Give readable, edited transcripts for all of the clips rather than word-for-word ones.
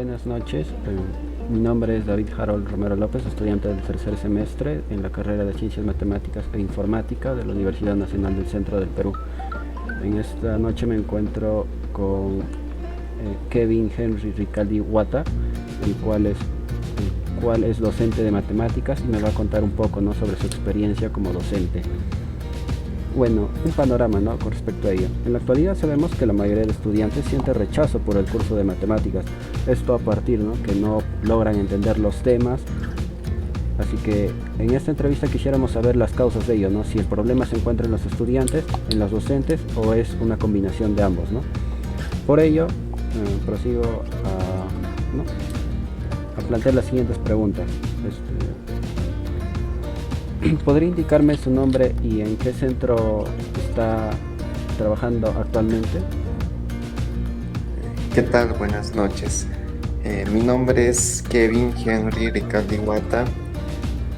Buenas noches. Mi nombre es David Harold Romero López, estudiante del tercer semestre en la carrera de Ciencias Matemáticas e Informática de la Universidad Nacional del Centro del Perú. En esta noche me encuentro con Kevin Henry Ricaldi Wata, el cual es docente de matemáticas y me va a contar un poco, ¿no?, sobre su experiencia como docente. Bueno, un panorama, ¿no?, con respecto a ello. En la actualidad sabemos que la mayoría de estudiantes siente rechazo por el curso de matemáticas. Esto a partir, ¿no?, que no logran entender los temas. Así que en esta entrevista quisiéramos saber las causas de ello, ¿no? Si el problema se encuentra en los estudiantes, en los docentes o es una combinación de ambos, ¿no? Por ello, prosigo ¿no?, a plantear las siguientes preguntas. ¿Podría indicarme su nombre y en qué centro está trabajando actualmente? ¿Qué tal? Buenas noches. Mi nombre es Kevin Henry Ricaldi Wata.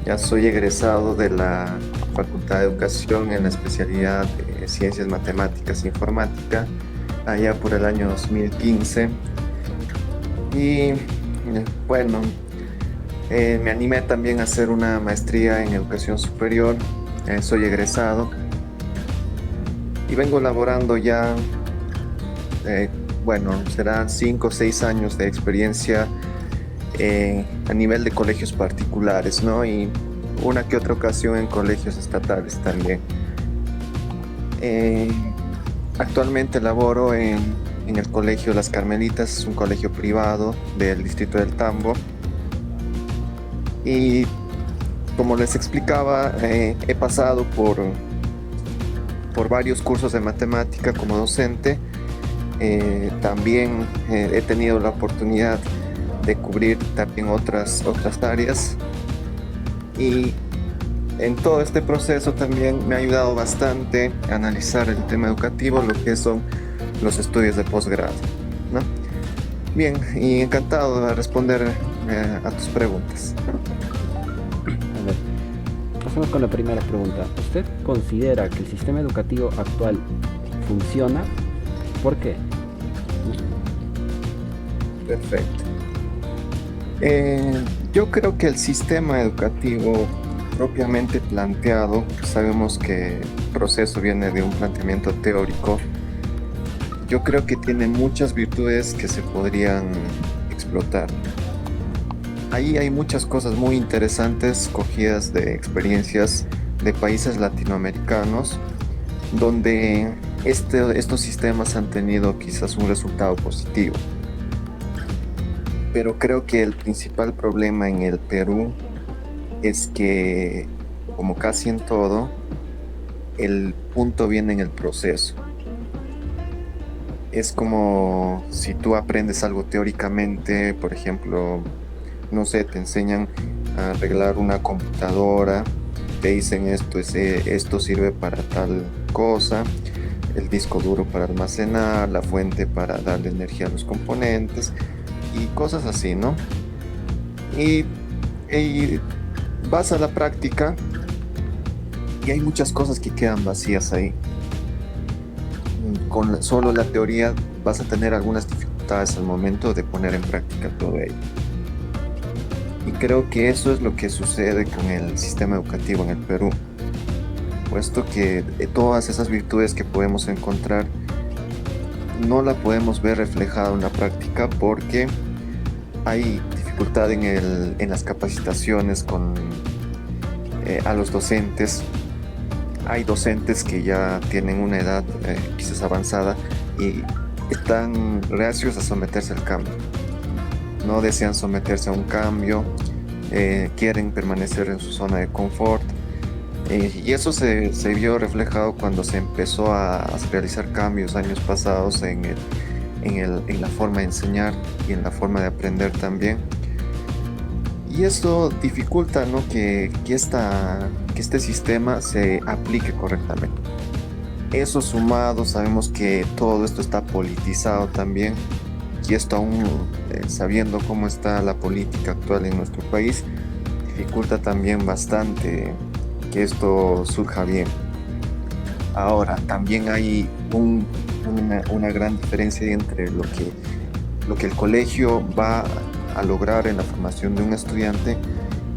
Ya soy egresado de la Facultad de Educación en la especialidad de Ciencias Matemáticas e Informática, allá por el año 2015. Y bueno, me animé también a hacer una maestría en educación superior. Soy egresado y vengo laborando ya, serán 5 o 6 años de experiencia a nivel de colegios particulares, ¿no? Y una que otra ocasión en colegios estatales también. Eh, Actualmente laboro en el Colegio Las Carmelitas, es un colegio privado del distrito del Tambo. Y como les explicaba, he pasado por varios cursos de matemática como docente. También he tenido la oportunidad de cubrir también otras áreas. Y en todo este proceso también me ha ayudado bastante a analizar el tema educativo, lo que son los estudios de posgrado, ¿no? Bien, y encantado de responder a tus preguntas. A ver, pasamos con la primera pregunta. ¿Usted considera que el sistema educativo actual funciona? ¿Por qué? Perfecto. Yo creo que el sistema educativo propiamente planteado, sabemos que el proceso viene de un planteamiento teórico. Yo creo que tiene muchas virtudes que se podrían explotar. Ahí hay muchas cosas muy interesantes cogidas de experiencias de países latinoamericanos, donde estos sistemas han tenido quizás un resultado positivo. Pero creo que el principal problema en el Perú es que, como casi en todo, el punto viene en el proceso. Es como si tú aprendes algo teóricamente, por ejemplo, no sé, te enseñan a arreglar una computadora, te dicen esto sirve para tal cosa, el disco duro para almacenar, la fuente para darle energía a los componentes y cosas así, ¿no? Y vas a la práctica y hay muchas cosas que quedan vacías ahí. Con solo la teoría vas a tener algunas dificultades al momento de poner en práctica todo ello. Y creo que eso es lo que sucede con el sistema educativo en el Perú, puesto que todas esas virtudes que podemos encontrar no la podemos ver reflejada en la práctica porque hay dificultad en las capacitaciones a los docentes. Hay docentes que ya tienen una edad quizás avanzada y están reacios a someterse al cambio. No desean someterse a un cambio, quieren permanecer en su zona de confort. Y eso se vio reflejado cuando se empezó a realizar cambios años pasados en la forma de enseñar y en la forma de aprender también. Y esto dificulta, ¿no?, que este sistema se aplique correctamente. Eso sumado, sabemos que todo esto está politizado también, y esto aún sabiendo cómo está la política actual en nuestro país, dificulta también bastante que esto surja bien. Ahora, también hay una gran diferencia entre lo que lo que el colegio va a lograr en la formación de un estudiante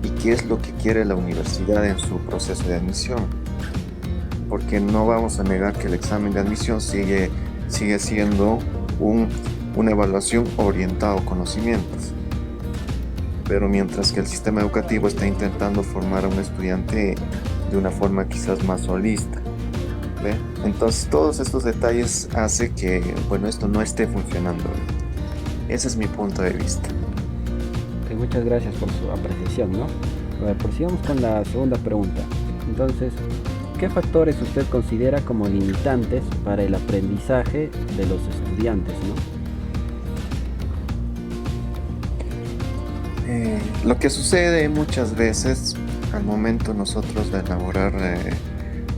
y qué es lo que quiere la universidad en su proceso de admisión. Porque no vamos a negar que el examen de admisión sigue siendo una evaluación orientada a conocimientos. Pero mientras que el sistema educativo está intentando formar a un estudiante de una forma quizás más holista, ¿ve? Entonces todos estos detalles hacen que, bueno, esto no esté funcionando. Ese es mi punto de vista. Ok, muchas gracias por su apreciación, ¿no? A ver, prosigamos con la segunda pregunta. Entonces, ¿qué factores usted considera como limitantes para el aprendizaje de los estudiantes, ¿no? Lo que sucede muchas veces al momento nosotros de elaborar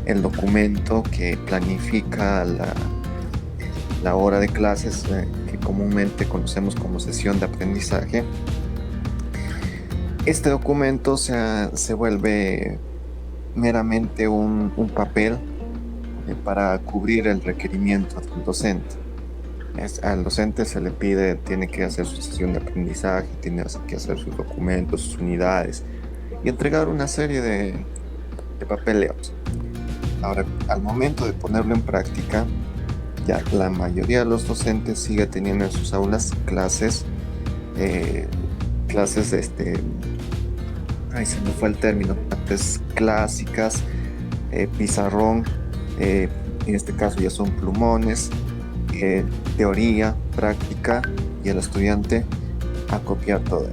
el documento que planifica la hora de clases, que comúnmente conocemos como sesión de aprendizaje, este documento se vuelve meramente un papel para cubrir el requerimiento del docente. Al docente se le pide, tiene que hacer su sesión de aprendizaje, tiene que hacer sus documentos, sus unidades y entregar una serie de papeleos. Ahora, al momento de ponerlo en práctica, ya la mayoría de los docentes sigue teniendo en sus aulas clases ay, se me fue el término, clases clásicas, pizarrón, en este caso ya son plumones, teoría, práctica, y el estudiante a copiar todo eso.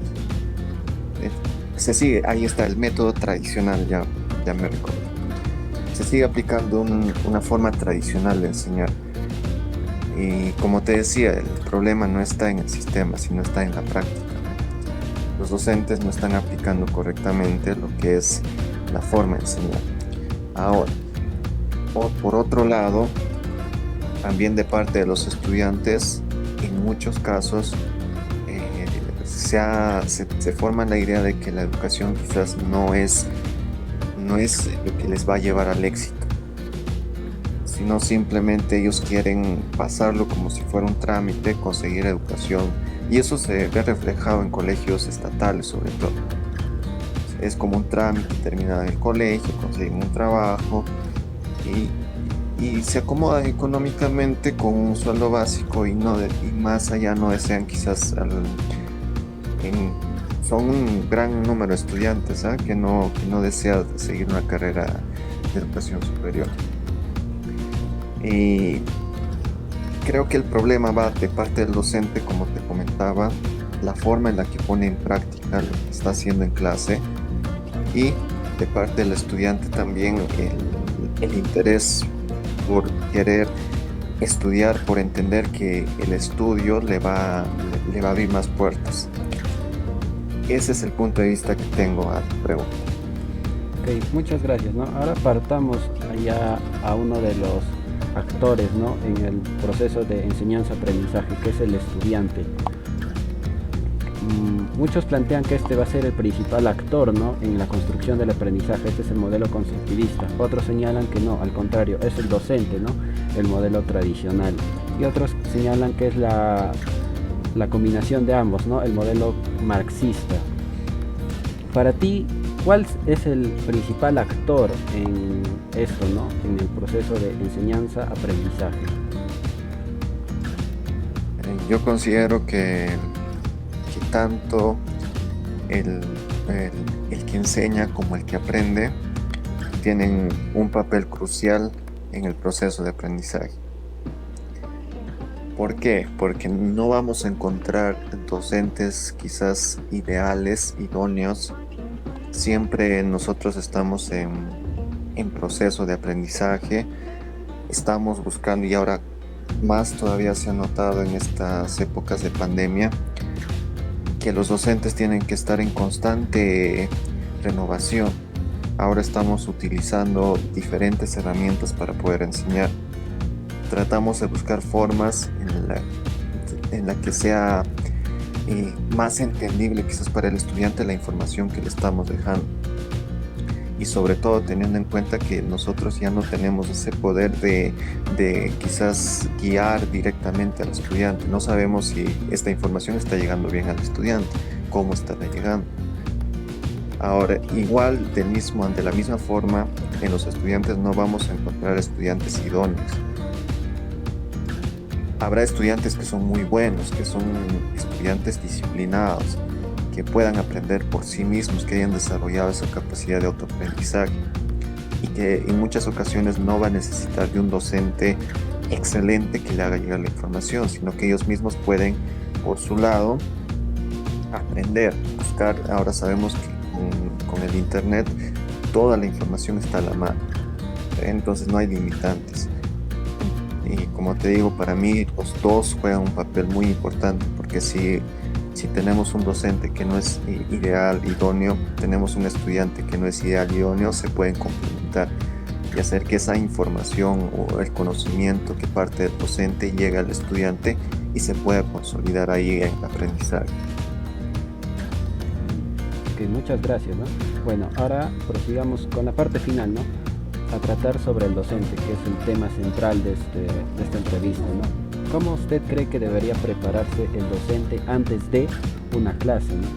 Se sigue, ahí está el método tradicional, ya me recuerdo. Se sigue aplicando una forma tradicional de enseñar. Y como te decía, el problema no está en el sistema, sino está en la práctica. Los docentes no están aplicando correctamente lo que es la forma de enseñar. Ahora, por otro lado, también de parte de los estudiantes, en muchos casos se forma la idea de que la educación quizás no es lo que les va a llevar al éxito, sino simplemente ellos quieren pasarlo como si fuera un trámite, conseguir educación, y eso se ve reflejado en colegios estatales sobre todo. Es como un trámite, terminar el colegio, conseguir un trabajo y se acomodan económicamente con un sueldo básico y más allá no desean quizás son un gran número de estudiantes que no desea seguir una carrera de educación superior. Y creo que el problema va de parte del docente, como te comentaba, la forma en la que pone en práctica lo que está haciendo en clase, y de parte del estudiante también el interés por querer estudiar, por entender que el estudio le va a abrir más puertas. Ese es el punto de vista que tengo a tu pregunta. Ok, muchas gracias, ¿no? Ahora partamos allá a uno de los actores, ¿no? En el proceso de enseñanza-aprendizaje, que es el estudiante. Muchos plantean que este va a ser el principal actor, ¿no? En la construcción del aprendizaje. Este es el modelo constructivista. Otros señalan que no, al contrario, es el docente, ¿no? El modelo tradicional. Y otros señalan que es la combinación de ambos, ¿no? El modelo marxista. Para ti, ¿cuál es el principal actor en esto, ¿no? En el proceso de enseñanza-aprendizaje? Yo considero que tanto el que enseña como el que aprende tienen un papel crucial en el proceso de aprendizaje. ¿Por qué? Porque no vamos a encontrar docentes quizás ideales, idóneos. Siempre nosotros estamos en proceso de aprendizaje, estamos buscando, y ahora más todavía se ha notado en estas épocas de pandemia, que los docentes tienen que estar en constante renovación. Ahora estamos utilizando diferentes herramientas para poder enseñar. Tratamos de buscar formas en la que sea más entendible quizás para el estudiante la información que le estamos dejando. y sobre todo teniendo en cuenta que nosotros ya no tenemos ese poder de quizás guiar directamente al estudiante. No sabemos si esta información está llegando bien al estudiante, cómo estará llegando. Ahora, igual de la misma forma, en los estudiantes no vamos a encontrar estudiantes idóneos. Habrá estudiantes que son muy buenos, que son estudiantes disciplinados, que puedan aprender por sí mismos, que hayan desarrollado esa capacidad de autoaprendizaje y que en muchas ocasiones no va a necesitar de un docente excelente que le haga llegar la información, sino que ellos mismos pueden, por su lado, aprender, buscar. Ahora sabemos que con el internet toda la información está a la mano, entonces no hay limitantes. Y como te digo, para mí los dos juegan un papel muy importante, porque si tenemos un docente que no es ideal, idóneo, tenemos un estudiante que no es ideal, idóneo, se pueden complementar y hacer que esa información o el conocimiento que parte del docente llegue al estudiante y se pueda consolidar ahí en el aprendizaje. Ok, muchas gracias, ¿no? Bueno, ahora prosigamos con la parte final, ¿no? A tratar sobre el docente, que es el tema central de esta entrevista, ¿no? ¿Cómo usted cree que debería prepararse el docente antes de una clase, ¿no?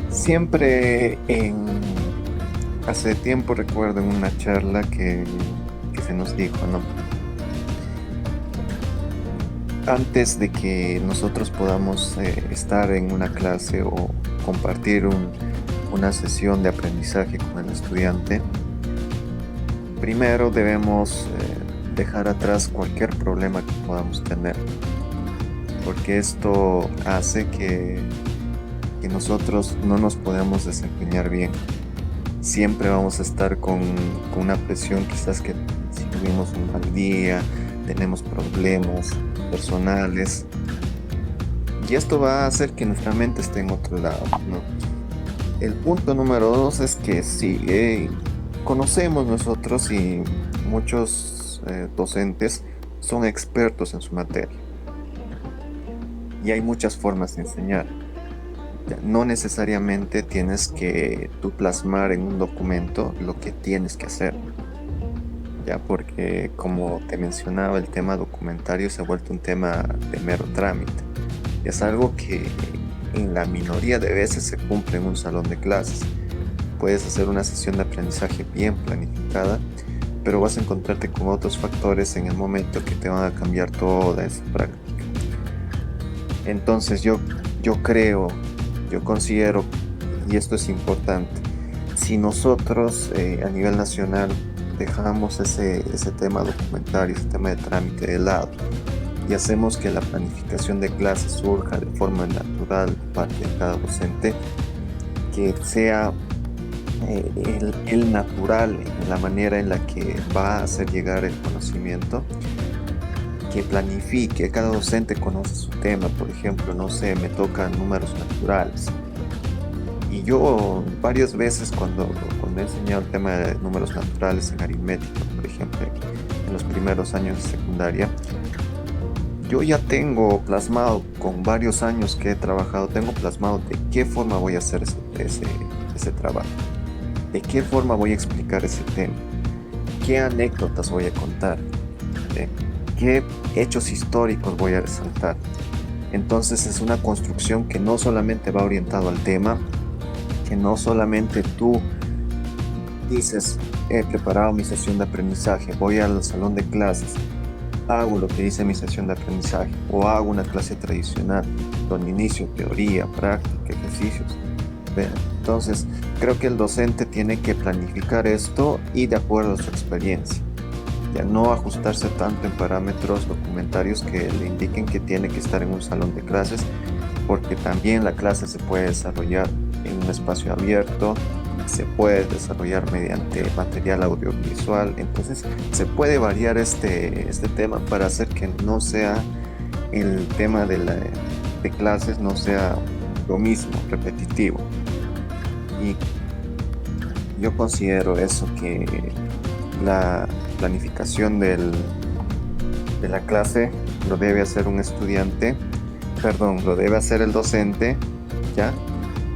Siempre hace tiempo recuerdo en una charla que se nos dijo, ¿no? Antes de que nosotros podamos estar en una clase o compartir una sesión de aprendizaje con el estudiante, primero debemos dejar atrás cualquier problema que podamos tener, porque esto hace que nosotros no nos podamos desempeñar bien. Siempre vamos a estar con una presión, quizás que si tuvimos un mal día, tenemos problemas personales, y esto va a hacer que nuestra mente esté en otro lado, ¿no? El punto número 2 es que sí, conocemos nosotros y muchos docentes son expertos en su materia, y hay muchas formas de enseñar. No necesariamente tienes que tú plasmar en un documento lo que tienes que hacer, ya, porque como te mencionaba, el tema documentario se ha vuelto un tema de mero trámite. Es algo que en la minoría de veces se cumple en un salón de clases. Puedes hacer una sesión de aprendizaje bien planificada, pero vas a encontrarte con otros factores en el momento que te van a cambiar toda esa práctica. Entonces yo considero, y esto es importante, si nosotros a nivel nacional dejamos ese tema documentario, ese tema de trámite de lado, y hacemos que la planificación de clases surja de forma natural de parte de cada docente, que sea el natural en la manera en la que va a hacer llegar el conocimiento, que planifique. Cada docente conoce su tema. Por ejemplo, no sé, me tocan números naturales, y yo varias veces cuando he enseñado el tema de números naturales en aritmética, por ejemplo, en los primeros años de secundaria, yo ya tengo plasmado, con varios años que he trabajado, tengo plasmado de qué forma voy a hacer ese trabajo, de qué forma voy a explicar ese tema, qué anécdotas voy a contar, qué hechos históricos voy a resaltar. Entonces es una construcción que no solamente va orientado al tema, que no solamente tú dices, he preparado mi sesión de aprendizaje, voy al salón de clases, hago lo que dice mi sesión de aprendizaje, o hago una clase tradicional donde inicio teoría, práctica, ejercicios. Entonces creo que el docente tiene que planificar esto y de acuerdo a su experiencia, ya no ajustarse tanto en parámetros documentarios que le indiquen que tiene que estar en un salón de clases, porque también la clase se puede desarrollar en un espacio abierto, se puede desarrollar mediante material audiovisual. Entonces se puede variar este tema para hacer que no sea el tema de clases, no sea lo mismo, repetitivo. Y yo considero eso, que la planificación de la clase lo debe hacer un estudiante, perdón, lo debe hacer el docente, ¿ya?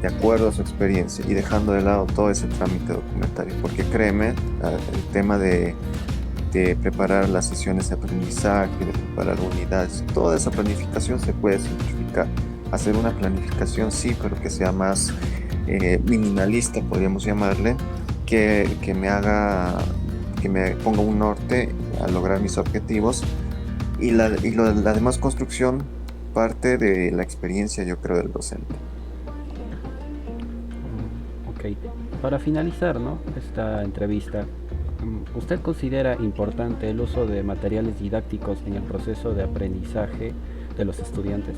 de acuerdo a su experiencia y dejando de lado todo ese trámite documentario, porque créeme, el tema de preparar las sesiones de aprendizaje, de preparar unidades, toda esa planificación se puede simplificar. Hacer una planificación sí, pero que sea más minimalista, podríamos llamarle, que me haga, que me ponga un norte a lograr mis objetivos y la demás construcción parte de la experiencia, yo creo, del docente. Ok, para finalizar, ¿no? Esta entrevista, ¿usted considera importante el uso de materiales didácticos en el proceso de aprendizaje de los estudiantes?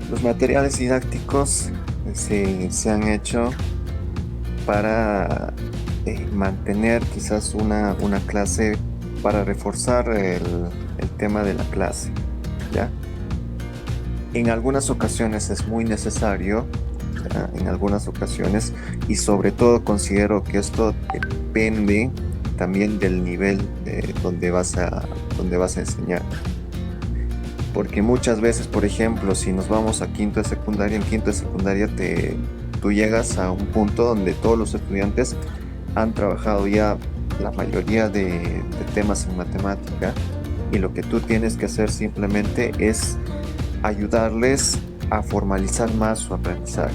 Los materiales didácticos se han hecho para mantener quizás una clase, para reforzar el tema de la clase, ¿ya? En algunas ocasiones es muy necesario, ¿ya? En algunas ocasiones, y sobre todo considero que esto depende también del nivel donde vas a enseñar. Porque muchas veces, por ejemplo, si nos vamos a quinto de secundaria, en quinto de secundaria tú llegas a un punto donde todos los estudiantes han trabajado ya la mayoría de temas en matemática y lo que tú tienes que hacer simplemente es ayudarles a formalizar más su aprendizaje.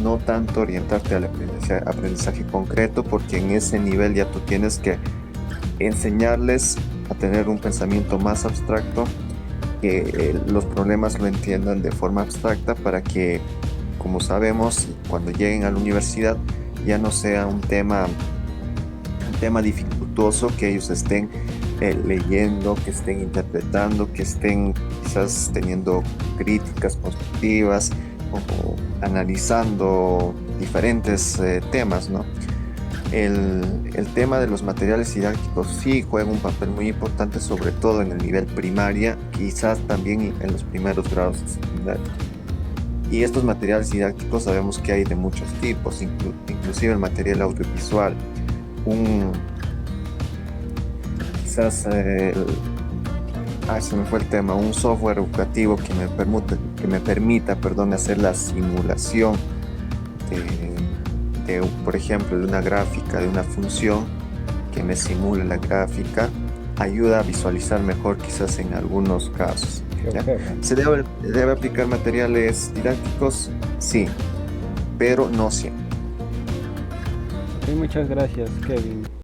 No tanto orientarte al aprendizaje concreto, porque en ese nivel ya tú tienes que enseñarles a tener un pensamiento más abstracto, que los problemas lo entiendan de forma abstracta para que, como sabemos, cuando lleguen a la universidad ya no sea un tema dificultoso que ellos estén leyendo, que estén interpretando, que estén quizás teniendo críticas constructivas o analizando diferentes temas, ¿no? El tema de los materiales didácticos sí juega un papel muy importante, sobre todo en el nivel primaria, quizás también en los primeros grados de secundaria. Y estos materiales didácticos sabemos que hay de muchos tipos, inclusive el material audiovisual, quizás, se me fue el tema, un software educativo que me permita, perdón, hacer la simulación por ejemplo, de una gráfica, de una función que me simule la gráfica, ayuda a visualizar mejor quizás en algunos casos, ¿ya? ¿Se debe aplicar materiales didácticos? Sí, pero no siempre. Ok, muchas gracias, Kevin.